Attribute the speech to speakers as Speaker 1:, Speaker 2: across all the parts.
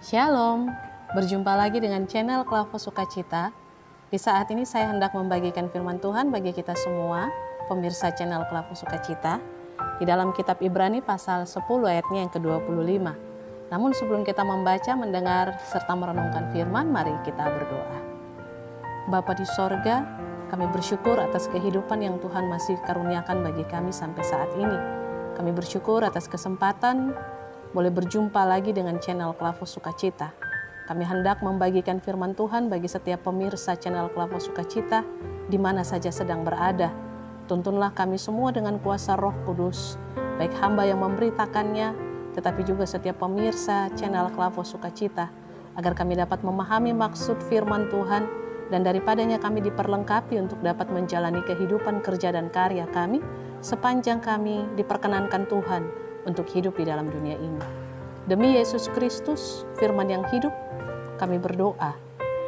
Speaker 1: Shalom, berjumpa lagi dengan channel Klavo Sukacita. Di saat ini saya hendak membagikan firman Tuhan bagi kita semua, pemirsa channel Klavo Sukacita, di dalam kitab Ibrani pasal 10 ayatnya yang ke-25. Namun sebelum kita membaca, mendengar, serta merenungkan firman, mari kita berdoa. Bapa di sorga, kami bersyukur atas kehidupan yang Tuhan masih karuniakan bagi kami sampai saat ini. Kami bersyukur atas kesempatan boleh berjumpa lagi dengan channel Klavo Sukacita. Kami hendak membagikan firman Tuhan bagi setiap pemirsa channel Klavo Sukacita di mana saja sedang berada. Tuntunlah kami semua dengan kuasa Roh Kudus, baik hamba yang memberitakannya, tetapi juga setiap pemirsa channel Klavo Sukacita, agar kami dapat memahami maksud firman Tuhan dan daripadanya kami diperlengkapi untuk dapat menjalani kehidupan kerja dan karya kami sepanjang kami diperkenankan Tuhan untuk hidup di dalam dunia ini. Demi Yesus Kristus, firman yang hidup, kami berdoa.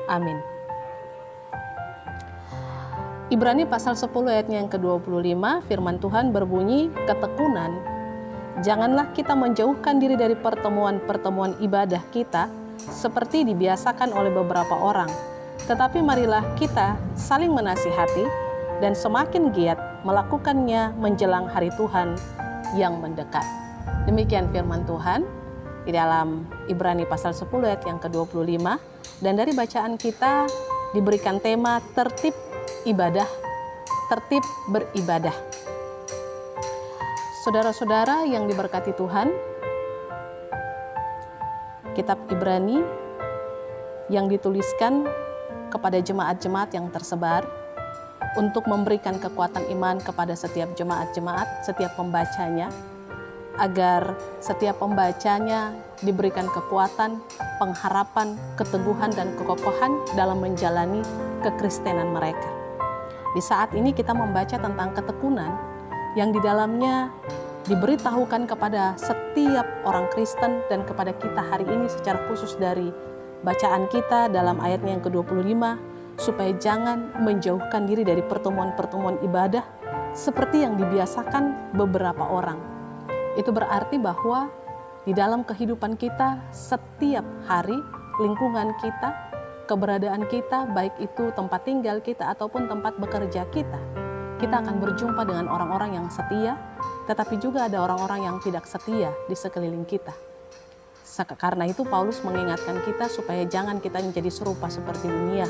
Speaker 1: Amin. Ibrani pasal 10 ayatnya yang ke-25, firman Tuhan berbunyi, ketekunan, janganlah kita menjauhkan diri dari pertemuan-pertemuan ibadah kita seperti dibiasakan oleh beberapa orang, tetapi marilah kita saling menasihati dan semakin giat melakukannya menjelang hari Tuhan yang mendekat. Demikian firman Tuhan di dalam Ibrani pasal 10 ayat yang ke-25, dan dari bacaan kita diberikan tema tertib ibadah, tertib beribadah. Saudara-saudara yang diberkati Tuhan, kitab Ibrani yang dituliskan kepada jemaat-jemaat yang tersebar untuk memberikan kekuatan iman kepada setiap jemaat-jemaat, setiap pembacanya, agar setiap pembacanya diberikan kekuatan, pengharapan, keteguhan, dan kekokohan dalam menjalani kekristenan mereka. Di saat ini kita membaca tentang ketekunan yang di dalamnya diberitahukan kepada setiap orang Kristen dan kepada kita hari ini secara khusus dari bacaan kita dalam ayatnya yang ke-25, supaya jangan menjauhkan diri dari pertemuan-pertemuan ibadah seperti yang dibiasakan beberapa orang. Itu berarti bahwa di dalam kehidupan kita setiap hari, lingkungan kita, keberadaan kita, baik itu tempat tinggal kita ataupun tempat bekerja kita akan berjumpa dengan orang-orang yang setia, tetapi juga ada orang-orang yang tidak setia di sekeliling kita. Karena itu Paulus mengingatkan kita supaya jangan kita menjadi serupa seperti dunia,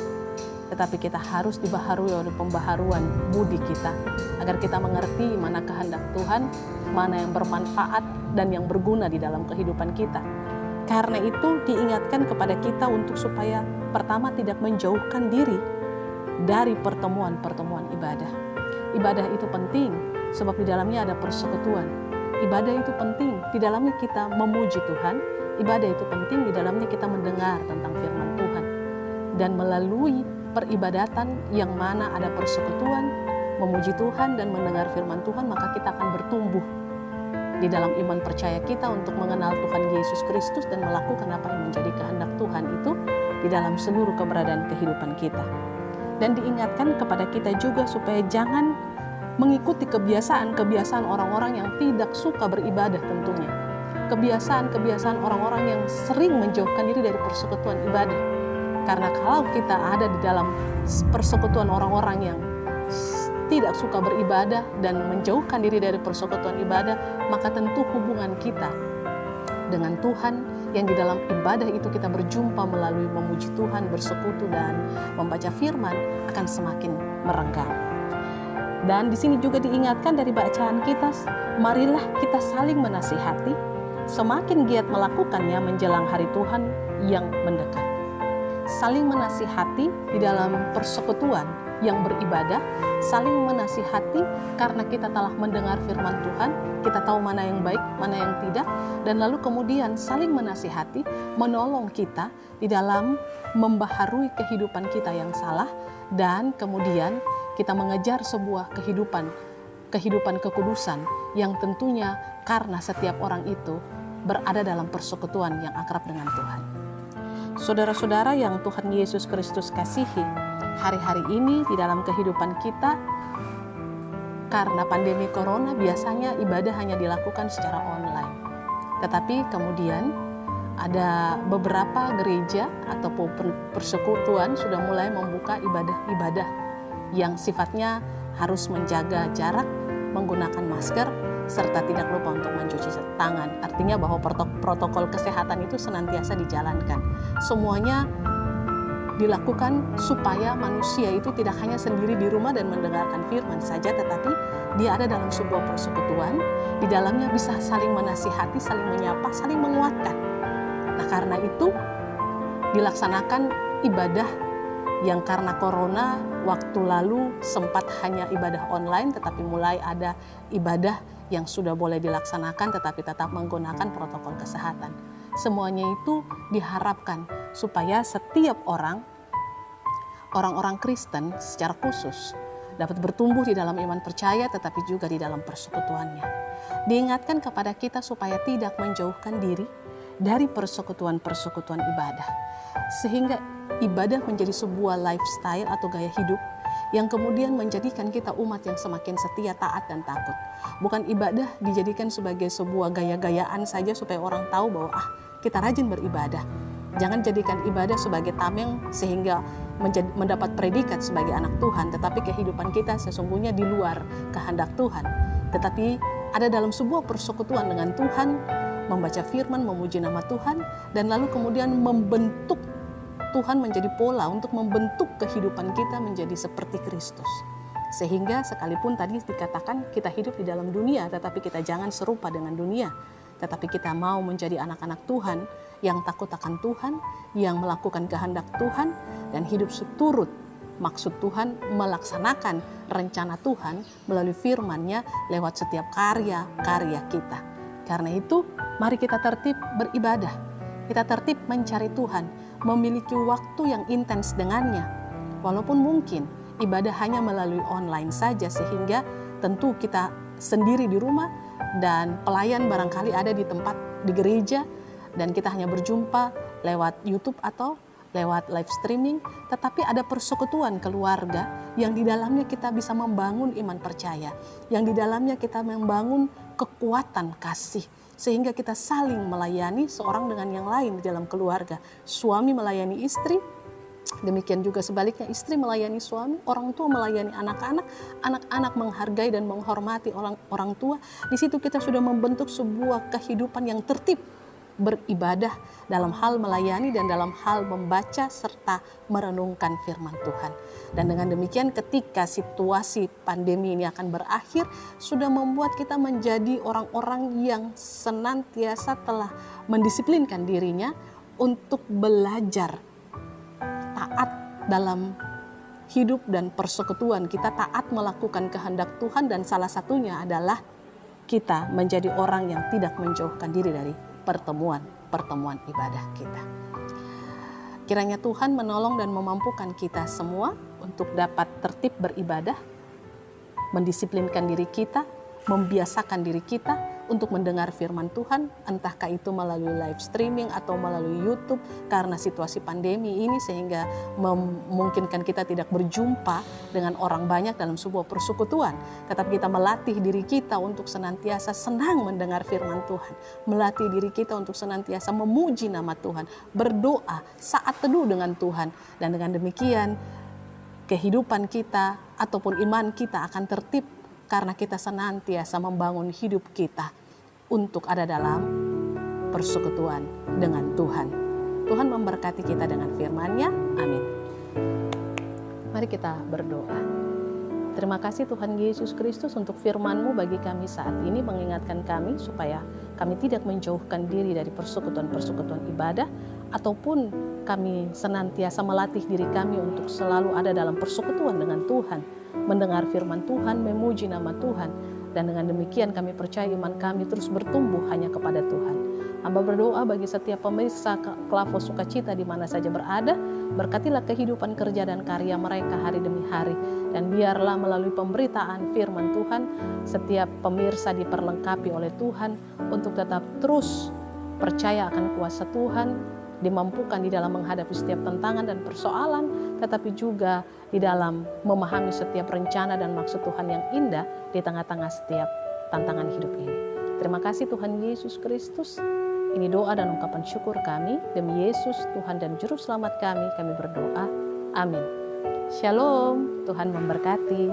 Speaker 1: tetapi kita harus dibaharui oleh pembaharuan budi kita, agar kita mengerti mana kehendak Tuhan, mana yang bermanfaat dan yang berguna di dalam kehidupan kita. Karena itu diingatkan kepada kita untuk supaya pertama tidak menjauhkan diri dari pertemuan-pertemuan ibadah. Ibadah itu penting sebab di dalamnya ada persekutuan. Ibadah itu penting, di dalamnya kita memuji Tuhan. Ibadah itu penting, di dalamnya kita mendengar tentang firman Tuhan. Dan melalui peribadatan yang mana ada persekutuan, memuji Tuhan dan mendengar firman Tuhan, maka kita akan bertumbuh di dalam iman percaya kita untuk mengenal Tuhan Yesus Kristus dan melakukan apa yang menjadi kehendak Tuhan itu di dalam seluruh keberadaan kehidupan kita. Dan diingatkan kepada kita juga supaya jangan mengikuti kebiasaan-kebiasaan orang-orang yang tidak suka beribadah tentunya. Kebiasaan-kebiasaan orang-orang yang sering menjauhkan diri dari persekutuan ibadah. Karena kalau kita ada di dalam persekutuan orang-orang yang tidak suka beribadah dan menjauhkan diri dari persekutuan ibadah, maka tentu hubungan kita dengan Tuhan yang di dalam ibadah itu kita berjumpa melalui memuji Tuhan, bersekutu dan membaca firman akan semakin merenggang. Dan di sini juga diingatkan dari bacaan kita, marilah kita saling menasihati, semakin giat melakukannya menjelang hari Tuhan yang mendekat. Saling menasihati di dalam persekutuan yang beribadah, saling menasihati karena kita telah mendengar firman Tuhan, kita tahu mana yang baik, mana yang tidak, dan lalu kemudian saling menasihati, menolong kita di dalam membaharui kehidupan kita yang salah, dan kemudian kita mengejar sebuah kehidupan kekudusan yang tentunya karena setiap orang itu berada dalam persekutuan yang akrab dengan Tuhan. Saudara-saudara yang Tuhan Yesus Kristus kasihi, hari-hari ini di dalam kehidupan kita, karena pandemi corona biasanya ibadah hanya dilakukan secara online. Tetapi kemudian ada beberapa gereja ataupun persekutuan sudah mulai membuka ibadah-ibadah yang sifatnya harus menjaga jarak, menggunakan masker, serta tidak lupa untuk mencuci tangan. Artinya bahwa protokol kesehatan itu senantiasa dijalankan. Semuanya dilakukan supaya manusia itu tidak hanya sendiri di rumah dan mendengarkan firman saja, tetapi dia ada dalam sebuah persekutuan, di dalamnya bisa saling menasihati, saling menyapa, saling menguatkan. Nah, karena itu dilaksanakan ibadah yang karena corona waktu lalu sempat hanya ibadah online, tetapi mulai ada ibadah yang sudah boleh dilaksanakan tetapi tetap menggunakan protokol kesehatan. Semuanya itu diharapkan supaya setiap orang-orang Kristen secara khusus dapat bertumbuh di dalam iman percaya tetapi juga di dalam persekutuannya. Diingatkan kepada kita supaya tidak menjauhkan diri dari persekutuan-persekutuan ibadah. Sehingga ibadah menjadi sebuah lifestyle atau gaya hidup yang kemudian menjadikan kita umat yang semakin setia, taat, dan takut. Bukan ibadah dijadikan sebagai sebuah gaya-gayaan saja supaya orang tahu bahwa kita rajin beribadah. Jangan jadikan ibadah sebagai tameng sehingga mendapat predikat sebagai anak Tuhan, tetapi kehidupan kita sesungguhnya di luar kehendak Tuhan. Tetapi ada dalam sebuah persekutuan dengan Tuhan, membaca firman, memuji nama Tuhan, dan lalu kemudian membentuk Tuhan menjadi pola untuk membentuk kehidupan kita menjadi seperti Kristus. Sehingga sekalipun tadi dikatakan kita hidup di dalam dunia, tetapi kita jangan serupa dengan dunia. Tetapi kita mau menjadi anak-anak Tuhan yang takut akan Tuhan, yang melakukan kehendak Tuhan, dan hidup seturut maksud Tuhan, melaksanakan rencana Tuhan melalui firman-Nya lewat setiap karya-karya kita. Karena itu, mari kita tertib beribadah. Kita tertib mencari Tuhan, memiliki waktu yang intens dengannya. Walaupun mungkin ibadah hanya melalui online saja, sehingga tentu kita sendiri di rumah dan pelayan barangkali ada di tempat di gereja dan kita hanya berjumpa lewat YouTube atau lewat live streaming, tetapi ada persekutuan keluarga yang di dalamnya kita bisa membangun iman percaya, yang di dalamnya kita membangun kekuatan kasih, sehingga kita saling melayani seorang dengan yang lain di dalam keluarga. Suami melayani istri, demikian juga sebaliknya istri melayani suami, orang tua melayani anak-anak, anak-anak menghargai dan menghormati orang tua. Di situ kita sudah membentuk sebuah kehidupan yang tertib, beribadah dalam hal melayani dan dalam hal membaca serta merenungkan firman Tuhan. Dan dengan demikian ketika situasi pandemi ini akan berakhir, sudah membuat kita menjadi orang-orang yang senantiasa telah mendisiplinkan dirinya untuk belajar taat dalam hidup dan persekutuan. Kita taat melakukan kehendak Tuhan, dan salah satunya adalah kita menjadi orang yang tidak menjauhkan diri dari pertemuan ibadah kita. Kiranya Tuhan menolong dan memampukan kita semua untuk dapat tertib beribadah, mendisiplinkan diri kita, membiasakan diri kita untuk mendengar firman Tuhan, entahkah itu melalui live streaming atau melalui YouTube, karena situasi pandemi ini sehingga memungkinkan kita tidak berjumpa dengan orang banyak dalam sebuah persekutuan. Tetapi kita melatih diri kita untuk senantiasa senang mendengar firman Tuhan, melatih diri kita untuk senantiasa memuji nama Tuhan, berdoa, saat teduh dengan Tuhan, dan dengan demikian kehidupan kita ataupun iman kita akan tertib, karena kita senantiasa membangun hidup kita untuk ada dalam persekutuan dengan Tuhan. Tuhan memberkati kita dengan firman-Nya. Amin. Mari kita berdoa. Terima kasih Tuhan Yesus Kristus untuk firman-Mu bagi kami saat ini, mengingatkan kami supaya kami tidak menjauhkan diri dari persekutuan-persekutuan ibadah, ataupun kami senantiasa melatih diri kami untuk selalu ada dalam persekutuan dengan Tuhan, mendengar firman Tuhan, memuji nama Tuhan, dan dengan demikian kami percaya iman kami terus bertumbuh hanya kepada Tuhan. Hamba berdoa bagi setiap pemirsa Klavo Sukacita di mana saja berada, berkatilah kehidupan kerja dan karya mereka hari demi hari, dan biarlah melalui pemberitaan firman Tuhan, setiap pemirsa diperlengkapi oleh Tuhan untuk tetap terus percaya akan kuasa Tuhan, dimampukan di dalam menghadapi setiap tantangan dan persoalan, tetapi juga di dalam memahami setiap rencana dan maksud Tuhan yang indah di tengah-tengah setiap tantangan hidup ini. Terima kasih Tuhan Yesus Kristus. Ini doa dan ungkapan syukur kami. Demi Yesus, Tuhan dan Juru Selamat kami berdoa. Amin. Shalom, Tuhan memberkati.